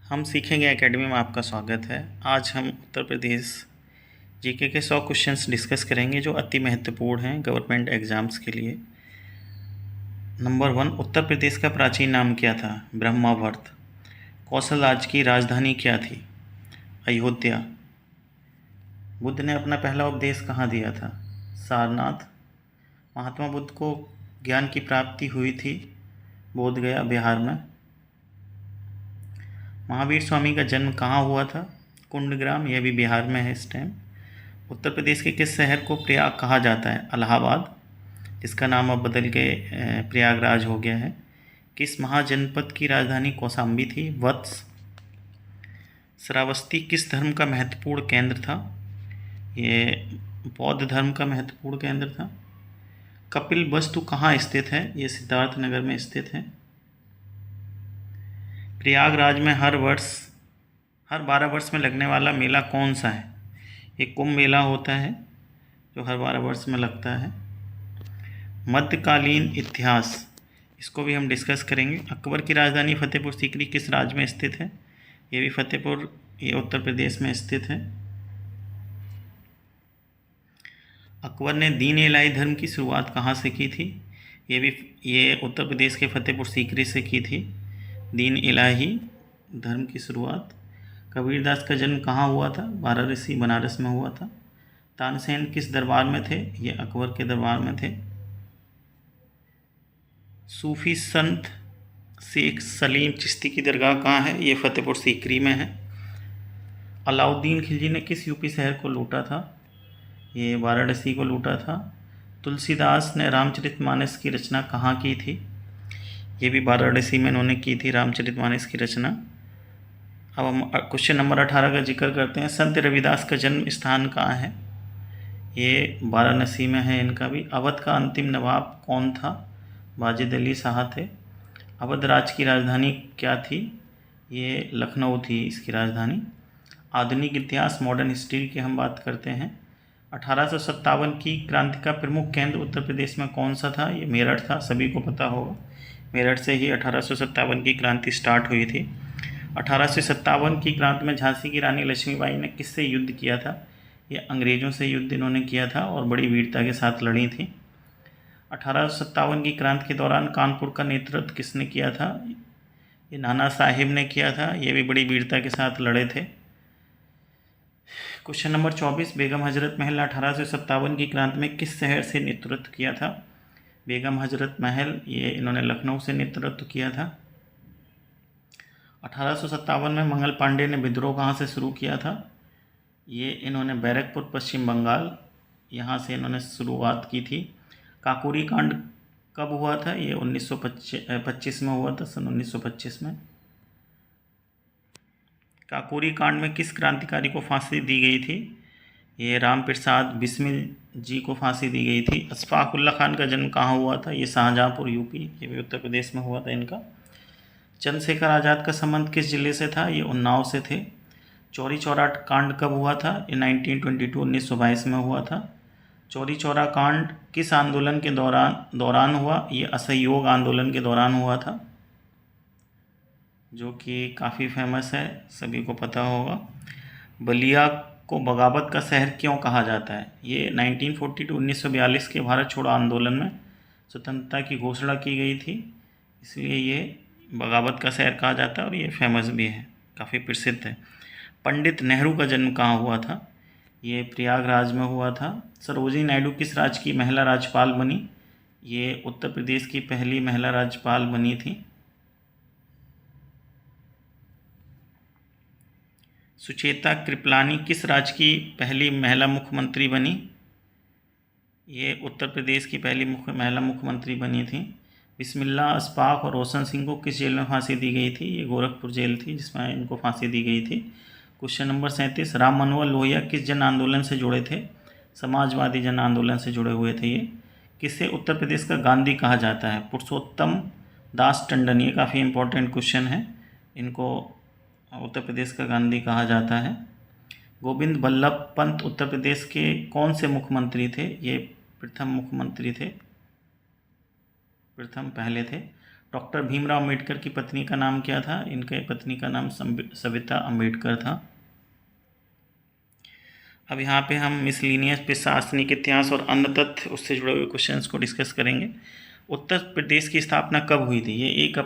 हम सीखेंगे एकेडमी में आपका स्वागत है। आज हम उत्तर प्रदेश जीके के 100 क्वेश्चंस डिस्कस करेंगे जो अति महत्वपूर्ण हैं गवर्नमेंट एग्जाम्स के लिए। नंबर 1, उत्तर प्रदेश का प्राचीन नाम क्या था? ब्रह्मावर्त। कौशल राज्य की राजधानी क्या थी? अयोध्या। बुद्ध ने अपना पहला उपदेश कहाँ दिया था? सारनाथ। महात्मा बुद्ध को ज्ञान की प्राप्ति हुई थी बोधगया, बिहार में। महावीर स्वामी का जन्म कहाँ हुआ था? कुंडग्राम, यह भी बिहार में है इस टाइम। उत्तर प्रदेश के किस शहर को प्रयाग कहा जाता है? इलाहाबाद, जिसका नाम अब बदल के प्रयागराज हो गया है। किस महाजनपद की राजधानी कौशाम्बी थी? वत्स। श्रावस्ती किस धर्म का महत्वपूर्ण केंद्र था? ये बौद्ध धर्म का महत्वपूर्ण केंद्र था। कपिल वस्तु कहाँ स्थित है? ये सिद्धार्थ नगर में स्थित है। प्रयागराज में हर 12 वर्ष में लगने वाला मेला कौन सा है? एक कुंभ मेला होता है जो हर 12 वर्ष में लगता है। मध्यकालीन इतिहास, इसको भी हम डिस्कस करेंगे। अकबर की राजधानी फतेहपुर सीकरी किस राज्य में स्थित है? ये भी फतेहपुर, ये उत्तर प्रदेश में स्थित है। अकबर ने दीन इलाही धर्म की शुरुआत कहाँ से की थी? ये उत्तर प्रदेश के फतेहपुर सीकरी से की थी दीन इलाही धर्म की शुरुआत। कबीरदास का जन्म कहाँ हुआ था? वाराणसी, बनारस में हुआ था। तानसेन किस दरबार में थे? ये अकबर के दरबार में थे। सूफी संत शेख सलीम चिश्ती की दरगाह कहाँ है? ये फतेहपुर सीकरी में है। अलाउद्दीन खिलजी ने किस यूपी शहर को लूटा था? ये वाराणसी को लूटा था। तुलसीदास ने रामचरितमानस की रचना कहाँ की थी? ये भी वाराणसी में उन्होंने की थी रामचरितमानस की रचना। अब हम क्वेश्चन नंबर 18 का जिक्र करते हैं। संत रविदास का जन्म स्थान कहाँ है? ये वाराणसी में है इनका भी। अवध का अंतिम नवाब कौन था? वाजिद अली शाह थे। अवध राज्य की राजधानी क्या थी? ये लखनऊ थी इसकी राजधानी। आधुनिक इतिहास, मॉडर्न हिस्ट्री की हम बात करते हैं। 1857 की क्रांति का प्रमुख केंद्र उत्तर प्रदेश में कौन सा था? ये मेरठ था, सभी को पता होगा। मेरठ से ही 1857 की क्रांति स्टार्ट हुई थी। 1857 की क्रांति में झांसी की रानी लक्ष्मीबाई ने किससे युद्ध किया था? ये अंग्रेज़ों से युद्ध इन्होंने किया था और बड़ी वीरता के साथ लड़ी थी। 1857 की क्रांति के दौरान कानपुर का नेतृत्व किसने किया था? ये नाना साहिब ने किया था, ये भी बड़ी वीरता के साथ लड़े थे। क्वेश्चन नंबर 24, बेगम हजरत महल 1857 की क्रांति में किस शहर से नेतृत्व किया था? बेगम हजरत महल, ये इन्होंने लखनऊ से नेतृत्व किया था। 1857 में मंगल पांडे ने विद्रोह कहाँ से शुरू किया था? ये इन्होंने बैरकपुर, पश्चिम बंगाल, यहाँ से इन्होंने शुरुआत की थी। काकोरी कांड कब हुआ था? ये 1925 में हुआ था, सन 1925 में। काकोरी कांड में किस क्रांतिकारी को फांसी दी गई थी? ये राम प्रसाद बिस्मिल जी को फांसी दी गई थी। अशफाक उल्ला खान का जन्म कहाँ हुआ था? ये शाहजहाँपुर, यूपी, ये भी उत्तर प्रदेश में हुआ था इनका। चंद्रशेखर आज़ाद का संबंध किस जिले से था? ये उन्नाव से थे। चौरी चौरा कांड कब हुआ था? ये 1922 में हुआ था। चौरी चौरा कांड किस आंदोलन के दौरान हुआ? ये असहयोग आंदोलन के दौरान हुआ था, जो कि काफ़ी फेमस है, सभी को पता होगा। बलिया को बगावत का शहर क्यों कहा जाता है? ये 1942 के भारत छोड़ो आंदोलन में स्वतंत्रता की घोषणा की गई थी, इसलिए ये बगावत का शहर कहा जाता है और ये फेमस भी है, काफ़ी प्रसिद्ध है। पंडित नेहरू का जन्म कहाँ हुआ था? ये प्रयागराज में हुआ था। सरोजिनी नायडू किस राज्य की महिला राज्यपाल बनी? ये उत्तर प्रदेश की पहली महिला राज्यपाल बनी थी। सुचेता कृपलानी किस राज्य की पहली महिला मुख्यमंत्री बनी? ये उत्तर प्रदेश की पहली महिला मुख्यमंत्री बनी थी। बिस्मिल्लाह अशफाक और रोशन सिंह को किस जेल में फांसी दी गई थी? ये गोरखपुर जेल थी जिसमें इनको फांसी दी गई थी। क्वेश्चन नंबर 37, राम मनोहर लोहिया किस जन आंदोलन से जुड़े थे? समाजवादी जन आंदोलन से जुड़े हुए थे ये। किसे उत्तर प्रदेश का गांधी कहा जाता है? पुरुषोत्तम दास टंडन, ये काफ़ी इंपॉर्टेंट क्वेश्चन है, इनको उत्तर प्रदेश का गांधी कहा जाता है। गोविंद बल्लभ पंत उत्तर प्रदेश के कौन से मुख्यमंत्री थे? ये प्रथम मुख्यमंत्री थे, प्रथम पहले थे। डॉक्टर भीमराव अम्बेडकर की पत्नी का नाम क्या था? इनके पत्नी का नाम सविता अम्बेडकर था। अब यहाँ पे हम मिसलिनियस प्रशासनिक इतिहास और अन्य तथ्य उससे जुड़े हुए क्वेश्चंस को डिस्कस करेंगे। उत्तर प्रदेश की स्थापना कब हुई थी? ये 1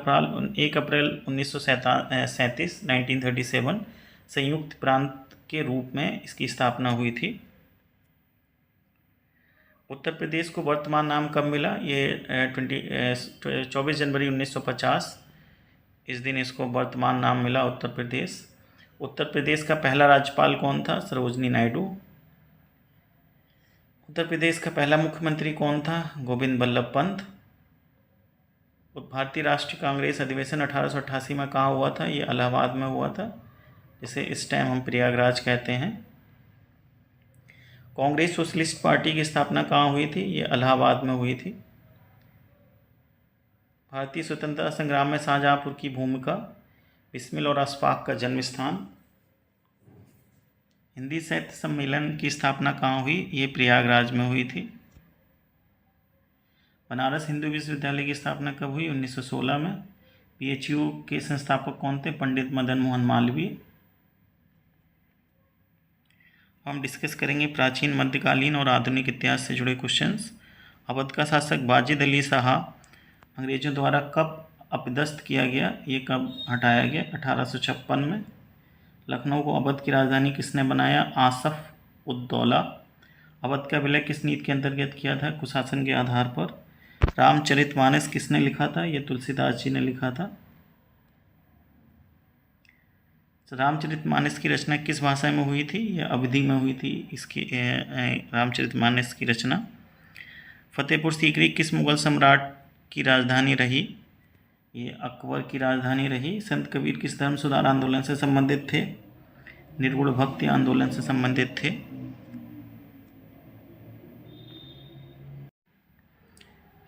अप्रैल 1937 1937 संयुक्त प्रांत के रूप में इसकी स्थापना हुई थी। उत्तर प्रदेश को वर्तमान नाम कब मिला? ये 24 जनवरी 1950 इस दिन इसको वर्तमान नाम मिला उत्तर प्रदेश। उत्तर प्रदेश का पहला राज्यपाल कौन था? सरोजनी नायडू। उत्तर प्रदेश का पहला मुख्यमंत्री कौन था? गोविंद बल्लभ पंत। भारतीय राष्ट्रीय कांग्रेस अधिवेशन 1888 में कहाँ हुआ था? ये इलाहाबाद में हुआ था, जिसे इस टाइम हम प्रयागराज कहते हैं। कांग्रेस सोशलिस्ट पार्टी की स्थापना कहाँ हुई थी? ये इलाहाबाद में हुई थी। भारतीय स्वतंत्रता संग्राम में शाहजहाँपुर की भूमिका, बिस्मिल और अशफाक का जन्म स्थान। हिंदी साहित्य सम्मेलन की स्थापना कहाँ हुई? ये प्रयागराज में हुई थी। बनारस हिंदू विश्वविद्यालय की स्थापना कब हुई? 1916 में। PHU के संस्थापक कौन थे? पंडित मदन मोहन मालवीय। हम डिस्कस करेंगे प्राचीन, मध्यकालीन और आधुनिक इतिहास से जुड़े क्वेश्चंस। अवध का शासक वाजिद अली शाह अंग्रेजों द्वारा कब अपदस्थ किया गया? ये कब हटाया गया? 1856 में। लखनऊ को अवध की राजधानी किसने बनाया? आसफ उद्दौला। अवध का विलय किस नीति के अंतर्गत किया था? कुशासन के आधार पर। रामचरितमानस किसने लिखा था? ये तुलसीदास जी ने लिखा था। रामचरितमानस की रचना किस भाषा में हुई थी? यह अवधी में हुई थी इसकी रामचरितमानस की रचना। फतेहपुर सीकरी किस मुगल सम्राट की राजधानी रही? ये अकबर की राजधानी रही। संत कबीर किस धर्म सुधार आंदोलन से संबंधित थे? निर्गुण भक्ति आंदोलन से संबंधित थे।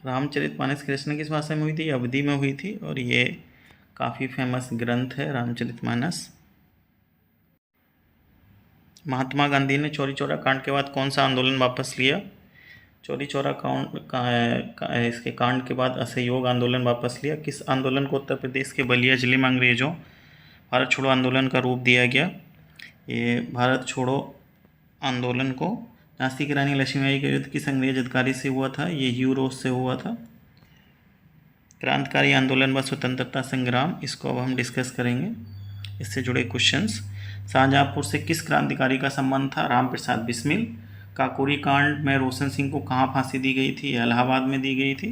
रामचरितमानस की रचना किस भाषा में हुई थी? अवधी में हुई थी और ये काफ़ी फेमस ग्रंथ है रामचरितमानस। महात्मा गांधी ने चौरी चौरा कांड के बाद कौन सा आंदोलन वापस लिया? चौरी चौरा इसके कांड के बाद असहयोग आंदोलन वापस लिया। किस आंदोलन को उत्तर प्रदेश के बलिया जिले में अंग्रेजों भारत छोड़ो आंदोलन का रूप दिया गया? ये भारत छोड़ो आंदोलन को झांसी की रानी लक्ष्मीबाई के युद्ध किस अंग्रेज अधिकारी से हुआ था? ये ह्यू रोज से हुआ था। क्रांतिकारी आंदोलन व स्वतंत्रता संग्राम, इसको अब हम डिस्कस करेंगे, इससे जुड़े क्वेश्चंस। शाहजहाँपुर से किस क्रांतिकारी का संबंध था? राम प्रसाद बिस्मिल। काकोरी कांड में रोशन सिंह को कहाँ फांसी दी गई थी? इलाहाबाद में दी गई थी,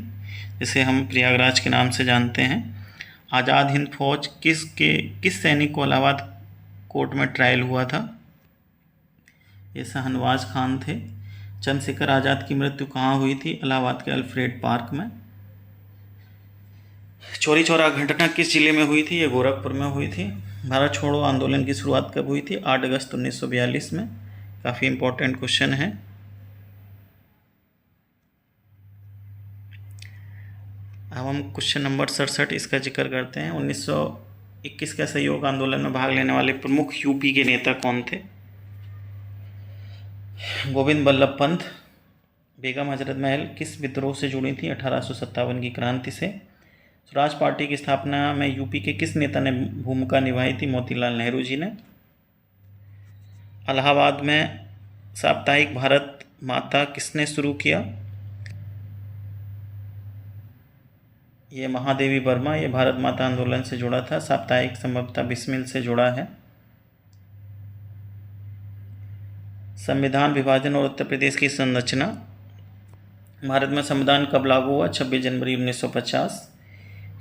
जिसे हम प्रयागराज के नाम से जानते हैं। आज़ाद हिंद फौज किस सैनिक को इलाहाबाद कोर्ट में ट्रायल हुआ था? ये शाहनवाज खान थे। चंद्रशेखर आज़ाद की मृत्यु कहाँ हुई थी? इलाहाबाद के अल्फ्रेड पार्क में। चौरी चौरा घटना किस जिले में हुई थी? ये गोरखपुर में हुई थी। भारत छोड़ो आंदोलन की शुरुआत कब हुई थी? 8 अगस्त 1942 में। काफ़ी इंपॉर्टेंट क्वेश्चन है। अब हम क्वेश्चन नंबर 67 इसका जिक्र करते हैं। 1921 का सहयोग आंदोलन में भाग लेने वाले प्रमुख यूपी के नेता कौन थे? गोविंद बल्लभ पंत। बेगम हजरत महल किस विद्रोह से जुड़ी थी? 1857 की क्रांति से। स्वराज पार्टी की स्थापना में यूपी के किस नेता ने भूमिका निभाई थी? मोतीलाल नेहरू जी ने। इलाहाबाद में साप्ताहिक भारत माता किसने शुरू किया? ये महादेवी वर्मा। ये भारत माता आंदोलन से जुड़ा था। साप्ताहिक संभवतः बिस्मिल से जुड़ा है। संविधान विभाजन और उत्तर प्रदेश की संरचना। भारत में संविधान कब लागू हुआ? 26 जनवरी 1950।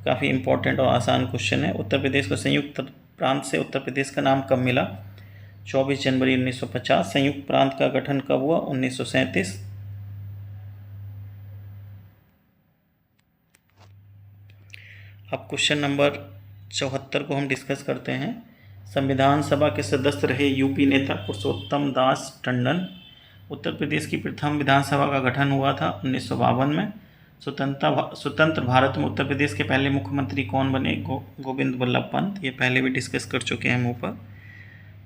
काफ़ी इंपॉर्टेंट और आसान क्वेश्चन है। उत्तर प्रदेश को संयुक्त प्रांत से उत्तर प्रदेश का नाम कब मिला? 24 जनवरी 1950। संयुक्त प्रांत का गठन कब हुआ? 1937। अब क्वेश्चन नंबर 74 को हम डिस्कस करते हैं। संविधान सभा के सदस्य रहे यूपी नेता पुरुषोत्तम दास टंडन। उत्तर प्रदेश की प्रथम विधानसभा का गठन हुआ था 1952 में। स्वतंत्र भारत में उत्तर प्रदेश के पहले मुख्यमंत्री कौन बने? गोविंद बल्लभ पंत। ये पहले भी डिस्कस कर चुके हैं हम ऊपर।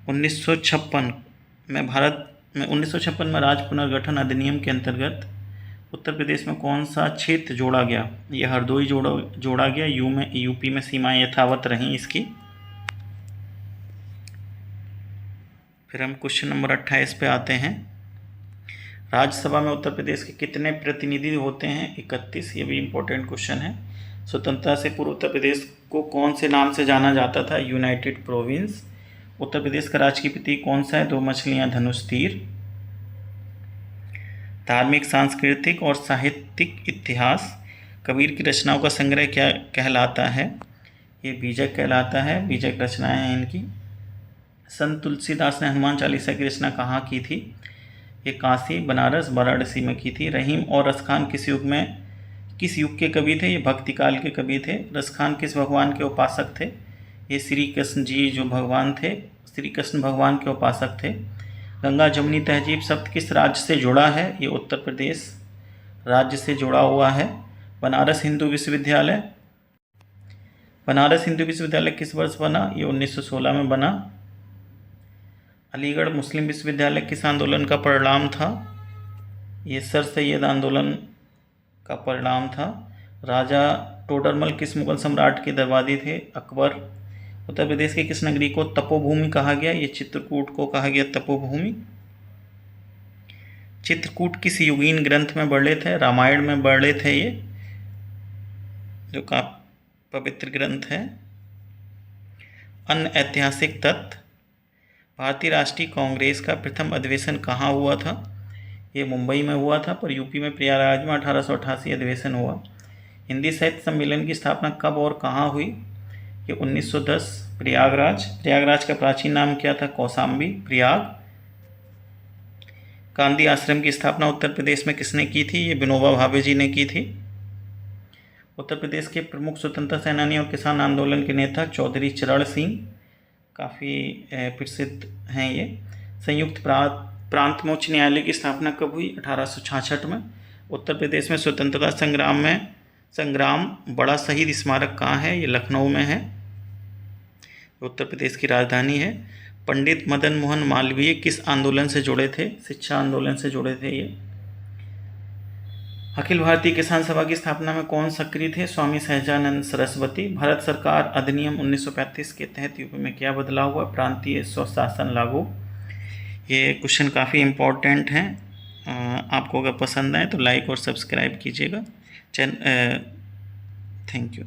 1956 में राज्य पुनर्गठन अधिनियम के अंतर्गत उत्तर प्रदेश में कौन सा क्षेत्र जोड़ा गया? ये हरदोई जोड़ा गया। यूपी में सीमाएं यथावत रहीं इसकी। फिर हम क्वेश्चन नंबर 28 पे आते हैं। राज्यसभा में उत्तर प्रदेश के कितने प्रतिनिधि होते हैं? 31। ये भी इम्पोर्टेंट क्वेश्चन है। स्वतंत्रता से पूर्व उत्तर प्रदेश को कौन से नाम से जाना जाता था? United province. उत्तर प्रदेश का राजकीय प्रतीक कौन सा है? 2 मछलियां, धनुष तीर। धार्मिक, सांस्कृतिक और साहित्यिक इतिहास कबीर की रचनाओं का संग्रह क्या कहलाता है? ये बीजक कहलाता है। बीजक रचनाएं हैं इनकी। संत तुलसीदास ने हनुमान चालीसा की रचना कहाँ की थी? ये काशी, बनारस, वाराणसी में की थी। रहीम और रसखान किस युग के कवि थे? ये भक्ति काल के कवि थे। रसखान किस भगवान के उपासक थे? ये श्री कृष्ण जी जो भगवान थे, श्री कृष्ण भगवान के उपासक थे। गंगा जमुनी तहजीब शब्द किस राज्य से जुड़ा है? ये उत्तर प्रदेश राज्य से जुड़ा हुआ है। बनारस हिंदू विश्वविद्यालय किस वर्ष बना? ये 1916 में बना। अलीगढ़ मुस्लिम विश्वविद्यालय किस आंदोलन का परिणाम था? ये सर सैयद आंदोलन का परिणाम था। राजा टोडरमल किस मुगल सम्राट के दरबारी थे? अकबर। उत्तर प्रदेश की किस नगरी को तपोभूमि कहा गया? ये चित्रकूट को कहा गया तपोभूमि। चित्रकूट किस युगीन ग्रंथ में वर्णित है? रामायण में वर्णित है ये, जो का पवित्र ग्रंथ है। अन्य ऐतिहासिक तथ्य। भारतीय राष्ट्रीय कांग्रेस का प्रथम अधिवेशन कहाँ हुआ था? ये मुंबई में हुआ था, पर यूपी में प्रयागराज में 1888 अधिवेशन हुआ। हिंदी साहित्य सम्मेलन की स्थापना कब और कहाँ हुई? ये 1910 प्रयागराज का प्राचीन नाम क्या था? कौशाम्बी, प्रयाग। गांधी आश्रम की स्थापना उत्तर प्रदेश में किसने की थी? ये विनोबा भावे जी ने की थी। उत्तर प्रदेश के प्रमुख स्वतंत्रता सेनानी और किसान आंदोलन के नेता चौधरी चरण सिंह, काफ़ी प्रसिद्ध हैं ये। संयुक्त प्रांत में उच्च न्यायालय की स्थापना कब हुई? 1866 में। उत्तर प्रदेश में स्वतंत्रता संग्राम बड़ा शहीद स्मारक कहाँ है? ये लखनऊ में है, उत्तर प्रदेश की राजधानी है। पंडित मदन मोहन मालवीय किस आंदोलन से जुड़े थे? शिक्षा आंदोलन से जुड़े थे ये। अखिल भारतीय किसान सभा की स्थापना में कौन सक्रिय थे? स्वामी सहजानंद सरस्वती। भारत सरकार अधिनियम 1935 के तहत यूपी में क्या बदलाव हुआ? प्रांतीय स्वशासन लागू। ये क्वेश्चन काफ़ी इम्पोर्टेंट हैं। आपको अगर पसंद आए तो लाइक और सब्सक्राइब कीजिएगा। Thank you.